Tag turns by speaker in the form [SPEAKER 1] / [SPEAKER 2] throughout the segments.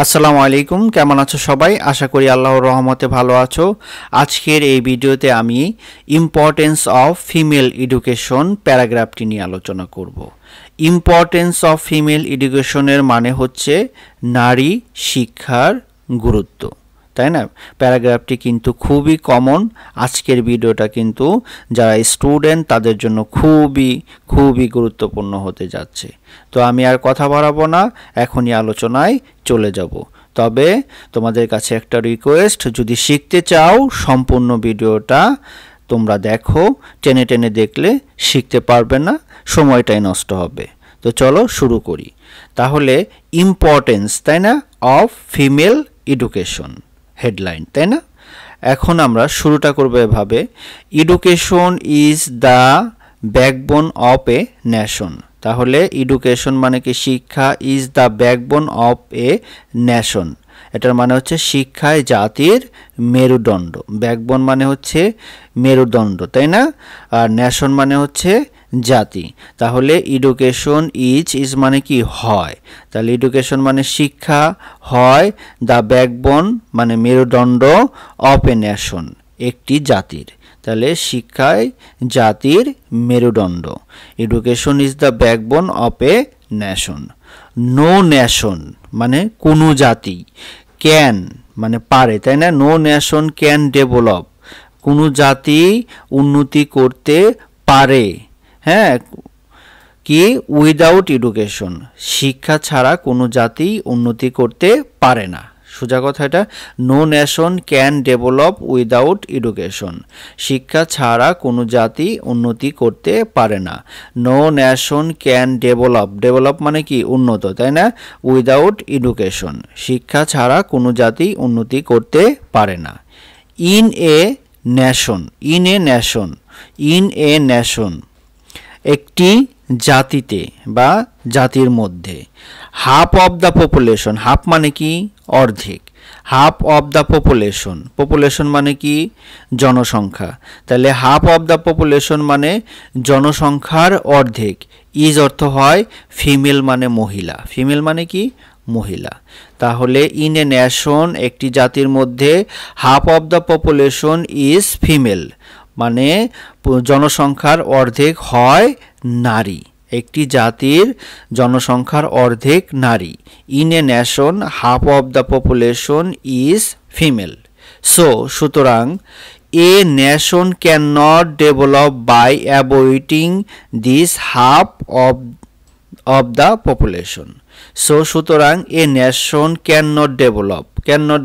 [SPEAKER 1] আসসালামু আলাইকুম, কেমন আছো সবাই? আশা করি আল্লাহর রহমতে ভালো আছো। আজকের এই ভিডিওতে আমি ইম্পর্টেন্স অফ ফিমেল এডুকেশন প্যারাগ্রাফটি নিয়ে আলোচনা করব। ইম্পর্টেন্স অফ ফিমেল এডুকেশনের মানে হচ্ছে নারী শিক্ষার গুরুত্ব, তাই না? প্যারাগ্রাফটি কিন্তু খুবই কমন। আজকের ভিডিওটা কিন্তু যারা স্টুডেন্ট তাদের জন্য খুবই গুরুত্বপূর্ণ হতে যাচ্ছে। তো আমি আর কথা বাড়াবো না, এখনই আলোচনায় চলে যাব। তবে তোমাদের কাছে একটা রিকোয়েস্ট, যদি শিখতে চাও সম্পূর্ণ ভিডিওটা তোমরা দেখো, টেনে টেনে দেখলে শিখতে পারবে না, সময়টাই নষ্ট হবে। তো চলো শুরু করি। তাহলে ইম্পর্টেন্স, তাই না, অফ ফিমেল এডুকেশন হেডলাইন, তাই না? এখন আমরা শুরুটা করব এভাবে, education is the backbone of a nation. তাহলে এডুকেশন মানে কি? শিক্ষা, is the backbone of a nation, এটার মানে হচ্ছে শিক্ষায় জাতির মেরুদণ্ড। ব্যাকবোন মানে হচ্ছে মেরুদণ্ড, তাই না? আর নেশন মানে হচ্ছে জাতি। তাহলে এডুকেশন ইজ মানে কি? হয়। তাহলে এডুকেশন মানে শিক্ষা, হয় দ্য ব্যাকবোন মানে মেরুদণ্ড, অফ এ নেশন একটি জাতির। তাহলে শিক্ষায় জাতির মেরুদণ্ড। Education is the backbone of a nation. No nation মানে কোনো জাতি, ক্যান মানে পারে, তাই না? নো নেশন ক্যান ডেভেলপ, কোনো জাতি উন্নতি করতে পারে, হ্যাঁ, কি? উইদাউট এডুকেশন, শিক্ষা ছাড়া কোনো জাতি উন্নতি করতে পারে না। সোজা কথা এটা, no nation can develop without education, শিক্ষা ছাড়া কোনো জাতি উন্নতি করতে পারে না। নো নেশন ক্যান ডেভেলপ মানে কি? উন্নত, তাই না? উইদাউট এডুকেশন, শিক্ষা ছাড়া কোনো জাতি উন্নতি করতে পারে না। In a nation, in a nation একটি জাতিতে বা জাতির মধ্যে। Half of the population, half মানে কি? অর্ধেক। হাফ অফ দ্য পপুলেশন মানে কি? জনসংখ্যা। তাহলে হাফ অফ দ্য পপুলেশন মানে জনসংখ্যার অর্ধেক। ইজ অর্থ হয় ফিমেল মানে মহিলা, ফিমেল মানে কি? মহিলা। তাহলে ইন এ নেশন একটি জাতির মধ্যে half of the population is female মানে জনসংখ্যার অর্ধেক হয় নারী। একটি জাতির জনসংখ্যার অর্ধেক নারী। In a nation half of the population is female. সুতরাং a nation can not develop by avoiding this half of the population. সুতরাং a nation can not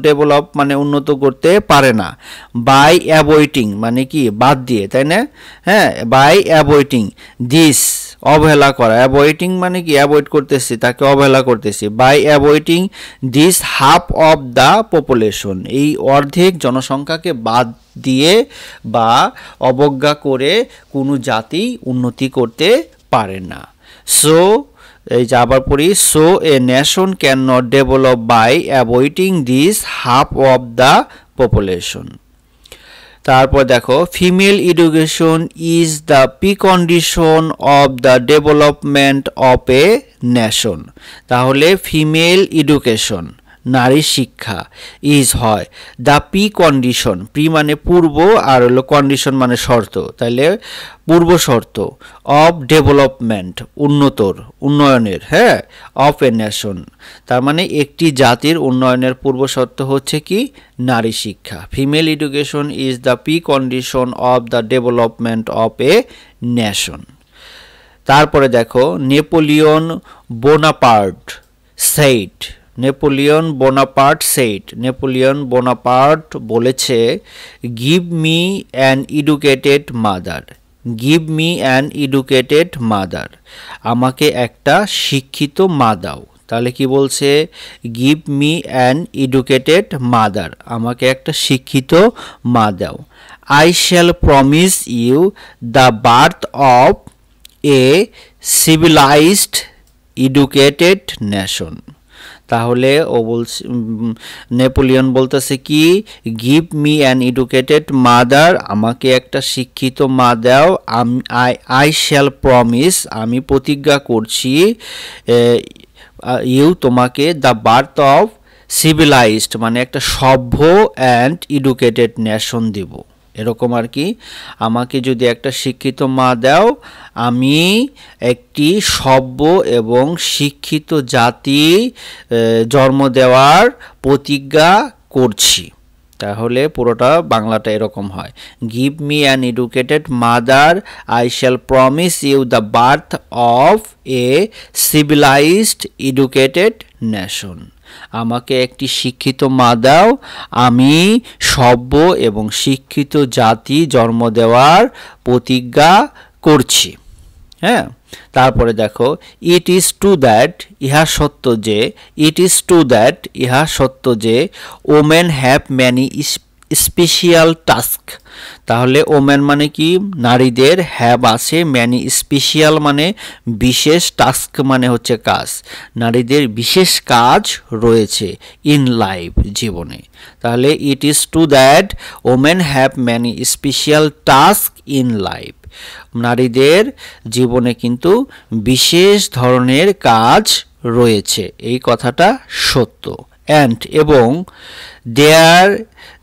[SPEAKER 1] develop মানে উন্নত করতে পারে না। বাই অ্যাভয়েডিং মানে কি? বাদ দিয়ে, তাই না? হ্যাঁ, বাই অ্যাভয়েডিং দিস অবহেলা করা। অ্যাভয়েডিং মানে কি? অ্যাভয়েড করতেছি, তাকে অবহেলা করতেছি। By avoiding this half of the population, এই অর্ধেক জনসংখ্যাকে বাদ দিয়ে বা অবজ্ঞা করে কোনো জাতি উন্নতি করতে পারে না। এই যে আবার পড়ি, so a nation can not develop by avoiding this half of the population. তারপর দেখো, female education is the precondition of the development of a nation. তাহলে ফিমেল এডুকেশন নারী শিক্ষা, ইজ হয় দ্য প্রিকন্ডিশন, প্রি মানে পূর্ব আর হলো কন্ডিশন মানে শর্ত, তাহলে পূর্ব শর্ত, অফ ডেভেলপমেন্ট উন্নয়নের, হ্যাঁ, অফ এ নেশন তার মানে একটি জাতির উন্নয়নের পূর্ব শর্ত হচ্ছে কি? নারী শিক্ষা। Female education is the precondition of the development of a nation. তারপরে দেখো, Napoleon Bonaparte said, Napoleon Bonaparte বলেছে, give me an educated mother, আমাকে একটা শিক্ষিত মা দাও। তাহলে কি বলছে? Give me an educated mother, আমাকে একটা শিক্ষিত মা দাও। I shall promise you the birth of a civilised educated nation. তাহলে নেপোলিয়ন বলতেছে কি? Give me an educated mother, আমাকে একটা শিক্ষিত মা দাও। আই শ্যাল প্রমিস, আমি প্রতিজ্ঞা করছি, ইউ তোমাকে, দ্য বার্থ অফ সিভিলাইজড মানে একটা সভ্য অ্যান্ড এডুকেটেড নেশন দিব, এরকম আর কি। আমাকে যদি একটা শিক্ষিত মা দাও, আমি একটি সভ্য এবং শিক্ষিত জাতি জন্ম দেওয়ার প্রতিজ্ঞা করছি। তাহলে পুরোটা বাংলাটা এরকম হয়, give me an educated mother, I shall promise you the birth of a civilised educated nation. আমাকে একটি শিক্ষিত মা দাও, আমি সভ্য এবং শিক্ষিত জাতি জন্ম দেওয়ার প্রতিজ্ঞা করছি। হ্যাঁ, তারপরে দেখো, ইট ইজ টু দ্যাট, ইহা সত্য যে, ইট ইজ টু দ্যাট, ইহা সত্য যে, women have many special task. তাহলে ওমেন মানে কি, নারীদের, হ্যাভ আছে, ম্যানি স্পেশাল মানে বিশেষ, টাস্ক মানে হচ্ছে কাজ, নারীদের বিশেষ কাজ রয়েছে ইন লাইফ জীবনে। তাহলে it is to that women have many special task in life, নারীদের জীবনে কিন্তু বিশেষ ধরনের কাজ রয়েছে, এই কথাটা সত্য। অ্যান্ড এবং দেয়ার,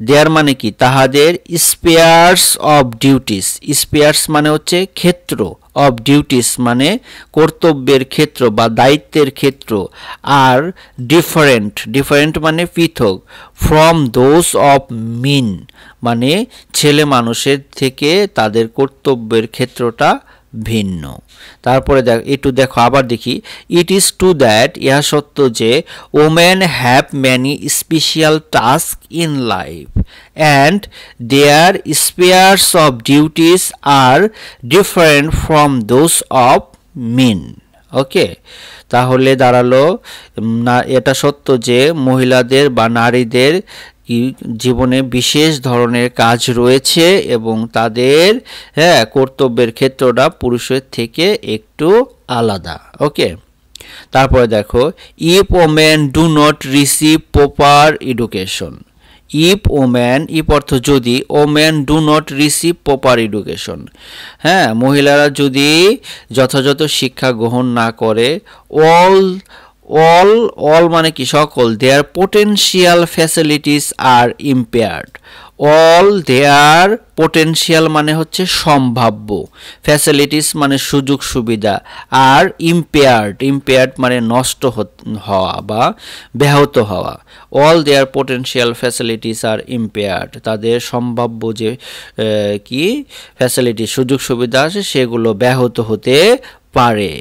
[SPEAKER 1] দেয়ার মানে কি, তাহাদের স্পেয়ার্স অফ ডিউটিস, স্পেয়ার্স মানে হচ্ছে ক্ষেত্র, অফ ডিউটিস মানে কর্তব্যের ক্ষেত্র বা দায়িত্বের ক্ষেত্র, আর ডিফারেন্ট, ডিফারেন্ট মানে পৃথক, ফ্রম দোজ অফ মিন মানে ছেলে মানুষের থেকে তাদের কর্তব্যের ক্ষেত্রটা ভিন্ন। তারপরে একটু দেখো, আবার দেখি, ইট ইজ টু দ্যাট, ইহা সত্য যে, women have many special task in life and their spheres of duties are different from those of men. Okay, তাহলে দাঁড়ালো না, এটা সত্য যে মহিলাদের বা নারীদের জীবনে বিশেষ ধরনের কাজ রয়েছে এবং তাদের কর্তব্যের ক্ষেত্রটা পুরুষের থেকে একটু আলাদা। ওকে, তারপরে দেখো, if women do not receive proper education, if women, if অর্থ যদি, women do not receive proper education, হ্যাঁ, মহিলারা যদি যথাযথ শিক্ষা গ্রহণ না করে, অল অল অল মানে কি, সকল, দেয়ার পোটেনশিয়াল ফ্যাসিলিটিস আর ইম্পেয়ার্ড, অল দেয়ার পোটেনশিয়াল মানে হচ্ছে সম্ভাব্য, ফ্যাসিলিটিস মানে সুযোগ সুবিধা, আর ইম্পেয়ার্ড, ইম্পেয়ার্ড মানে নষ্ট হওয়া বা ব্যাহত হওয়া, অল দেয়ার পোটেনশিয়াল ফ্যাসিলিটিস আর ইম্পেয়ার্ড, তাদের সম্ভাব্য যে কি ফ্যাসিলিটি সুযোগ সুবিধা আছে সেগুলো ব্যাহত হতে পারে।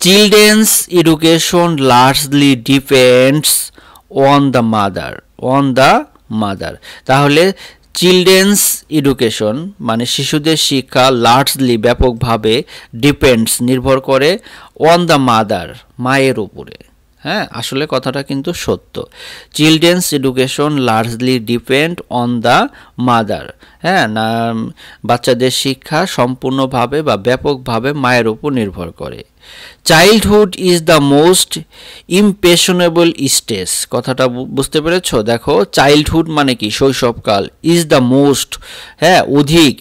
[SPEAKER 1] Children's education largely depends on the mother, on the mother. তাহলে চিলড্রেন্স এডুকেশন মানে শিশুদের শিক্ষা লার্জলি ব্যাপকভাবে ডিপেন্ডস নির্ভর করে অন দ্য মাদার মায়ের উপরে। হ্যাঁ, আসলে কথাটা কিন্তু সত্য। Children's education largely depend on the mother. হ্যাঁ, না, বাচ্চাদের শিক্ষা সম্পূর্ণভাবে বা ব্যাপকভাবে মায়ের উপর নির্ভর করে। Childhood is the most impressionable stage, কথাটা বুঝতে পেরেছ? দেখো, চাইল্ডহুড মানে কি, শৈশবকাল, ইজ দ্য মোস্ট, হ্যাঁ, অধিক,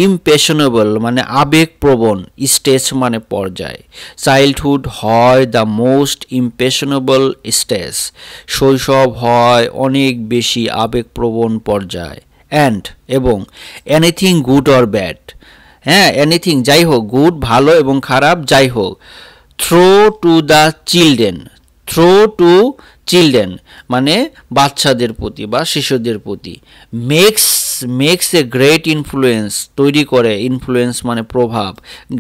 [SPEAKER 1] ইমপ্রেশনেবল মানে আবেগপ্রবণ, স্টেজ মানে পর্যায়, চাইল্ডহুড হয় দ্য মোস্ট ইমপ্রেশনেবল স্টেজ, শৈশব হয় অনেক বেশি আবেগপ্রবণ পর্যায়। অ্যান্ড এবং এনিথিং গুড অর ব্যাড, হ্যাঁ, এনিথিং যাই হোক, গুড ভালো এবং খারাপ যাই হোক, throw to the children, throw to children মানে বাচ্চাদের প্রতি বা শিশুদের প্রতি, মেক্স এ গ্রেট ইনফ্লুয়েন্স তৈরি করে, ইনফ্লুয়েন্স মানে প্রভাব,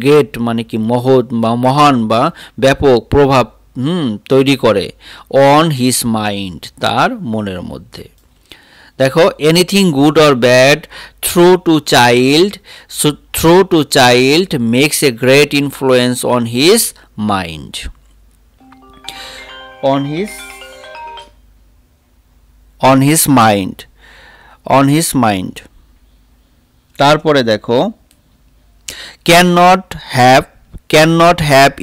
[SPEAKER 1] গ্রেট মানে কি মহৎ বা মহান বা ব্যাপক প্রভাব তৈরি করে, অন হিজ মাইন্ড তার মনের মধ্যে। দেখো, anything good or bad through to child makes a great influence on his mind, on his mind. তারপরে দেখো, cannot have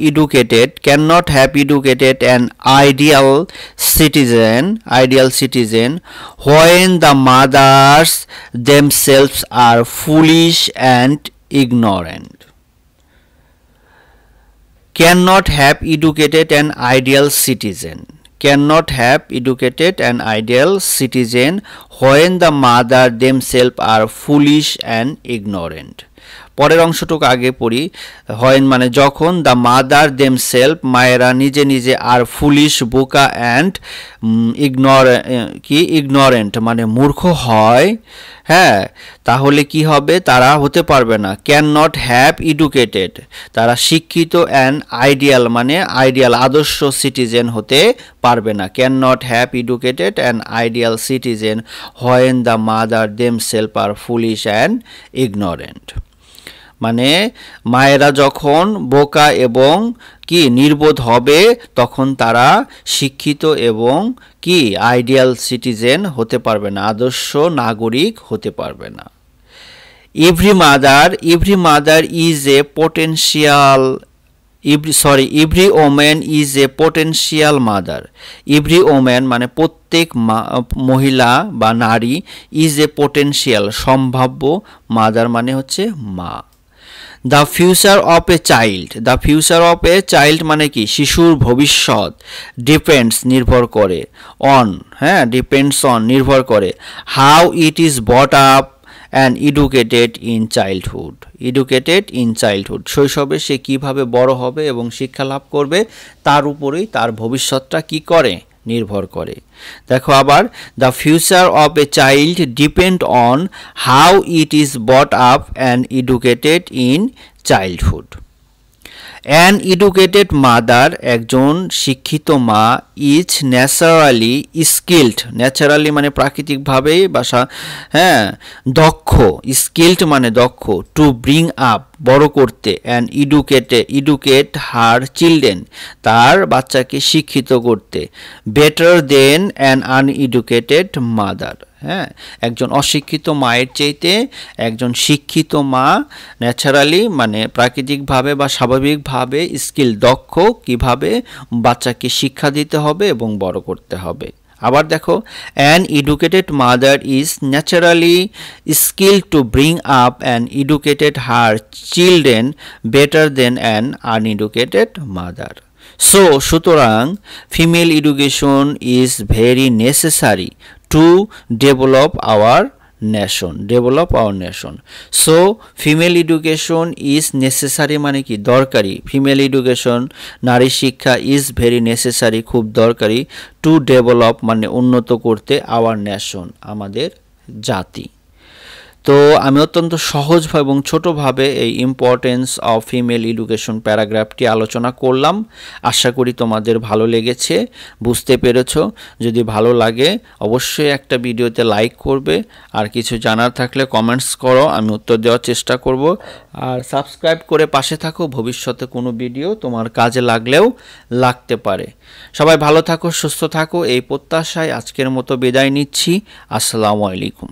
[SPEAKER 1] educated an ideal citizen when the mothers themselves are foolish and ignorant. Cannot have educated an ideal citizen, cannot have educated an ideal citizen when the mother themselves are foolish and ignorant. পরের অংশটুকু আগে পড়ি। হয় মানে যখন the mother themself মায়েরা নিজে নিজে আর ফুলিশ বোকা অ্যান্ড ইগনোরেন্ট মানে মূর্খ হয়, হ্যাঁ, তাহলে কি হবে? তারা হতে পারবে না ক্যান নট হ্যাভ এডুকেটেড, তারা শিক্ষিত অ্যান্ড আইডিয়াল মানে আইডিয়াল আদর্শ সিটিজেন হতে পারবে না। Can not have educated and ideal citizen when the mother themselves are foolish and ignorant. মানে মায়েরা যখন বোকা এবং কি নির্বোধ হবে তখন তারা শিক্ষিত এবং কি আইডিয়াল সিটিজেন হতে পারবে না, আদর্শ নাগরিক হতে পারবে না। Every mother is a potential every woman is a potential mother. Every woman মানে প্রত্যেক মহিলা বা নারী, ইজ এ পোটেনশিয়াল সম্ভাব্য, মাদার মানে হচ্ছে মা। The future of a child মানে কি শিশুর ভবিষ্যৎ, ডিপেন্ডস নির্ভর করে, অন হ্যাঁ ডিপেন্ডস অন নির্ভর করে, how it is brought up and educated in childhood শৈশবে সে কিভাবে বড় হবে এবং শিক্ষা লাভ করবে তার উপরেই তার ভবিষ্যৎটা কি করে নির্ভর করে। দেখো আবার, the future of a child depend on how it is brought up and educated in childhood. An educated mother একজন শিক্ষিত মা, ইজ ন্যাচারালি স্কিল্ড, ন্যাচারালি মানে প্রাকৃতিকভাবেই বাসা হ্যাঁ দক্ষ, স্কিল্ড মানে দক্ষ, টু ব্রিং আপ বড় করতে, অ্যান্ড এডুকেট হার চিলড্রেন তার বাচ্চাকে শিক্ষিত করতে, better than an uneducated mother. হ্যাঁ, একজন অশিক্ষিত মায়ের চাইতে একজন শিক্ষিত মা ন্যাচারালি মানে প্রাকৃতিকভাবে বা স্বাভাবিকভাবে স্কিল দক্ষ কিভাবে বাচ্চাকে শিক্ষা দিতে হবে এবং বড় করতে হবে। আবার দেখো, an educated mother is naturally skill to bring up an educated her children better than an uneducated mother. সুতরাং female education is very necessary to develop our nation. So female education is necessary মানে কি দরকারি, female education নারী শিক্ষা is very necessary খুব দরকারি, to develop মানে উন্নত করতে, আওয়ার নেশন আমাদের জাতি। তো আমি অত্যন্ত সহজ এবং ছোটোভাবে এই ইম্পর্টেন্স অফ ফিমেল এডুকেশন প্যারাগ্রাফটি আলোচনা করলাম। আশা করি তোমাদের ভালো লেগেছে, বুঝতে পেরেছ। যদি ভালো লাগে অবশ্যই একটা ভিডিওতে লাইক করবে, আর কিছু জানার থাকলে কমেন্টস করো, আমি উত্তর দেওয়ার চেষ্টা করব। আর সাবস্ক্রাইব করে পাশে থাকো, ভবিষ্যতে কোনো ভিডিও তোমার কাজে লাগলেও লাগতে পারে। সবাই ভালো থাকো, সুস্থ থাকো, এই প্রত্যাশায় আজকের মতো বিদায় নিচ্ছি। আসসালামু আলাইকুম।